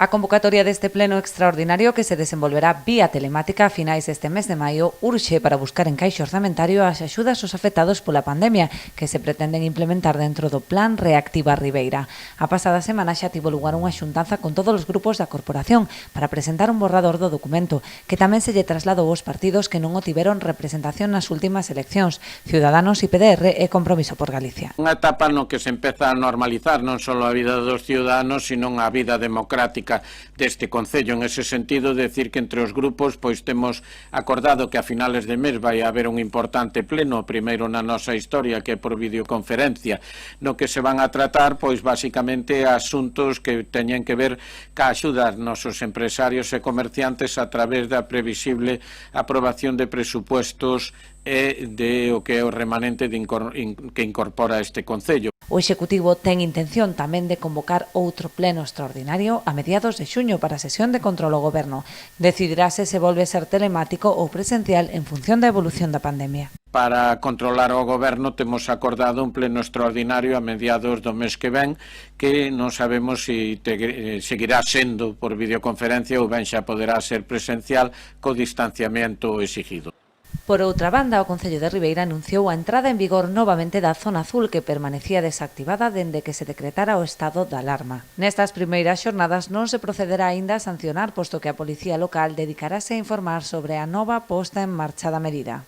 A convocatoria deste pleno extraordinario que se desenvolverá vía telemática a finais deste mes de maio urxe para buscar encaixo orzamentario as axudas aos afectados pola pandemia que se pretenden implementar dentro do Plan Reactiva Ribeira. A pasada semana xa tivo lugar unha xuntanza con todos os grupos da corporación para presentar un borrador do documento que tamén se lle trasladou aos partidos que non o tiveron representación nas últimas eleccións, Ciudadanos, IPDR e Compromiso por Galicia. Unha etapa no que se empeza a normalizar non só a vida dos ciudadanos, sino a vida democrática deste Concello. En ese sentido, decir que entre os grupos pois temos acordado que a finales de mes vai haber un importante pleno, primeiro na nosa historia, que é por videoconferencia, no que se van a tratar pois basicamente asuntos que teñen que ver ca axuda aos nosos empresarios e comerciantes a través da previsible aprobación de presupuestos e de o que é o remanente que incorpora este Concello. O Executivo ten intención tamén de convocar outro pleno extraordinario a mediados de xuño para a sesión de control ao Goberno. Decidirase se volve a ser telemático ou presencial en función da evolución da pandemia. Para controlar o Goberno temos acordado un pleno extraordinario a mediados do mes que ven, que non sabemos se seguirá sendo por videoconferencia ou ben xa poderá ser presencial co distanciamento exigido. Por outra banda, o Concello de Ribeira anunciou a entrada en vigor novamente da zona azul que permanecía desactivada dende que se decretara o estado de alarma. Nestas primeiras xornadas non se procederá aínda a sancionar, posto que a Policía Local dedicarase a informar sobre a nova posta en marcha da medida.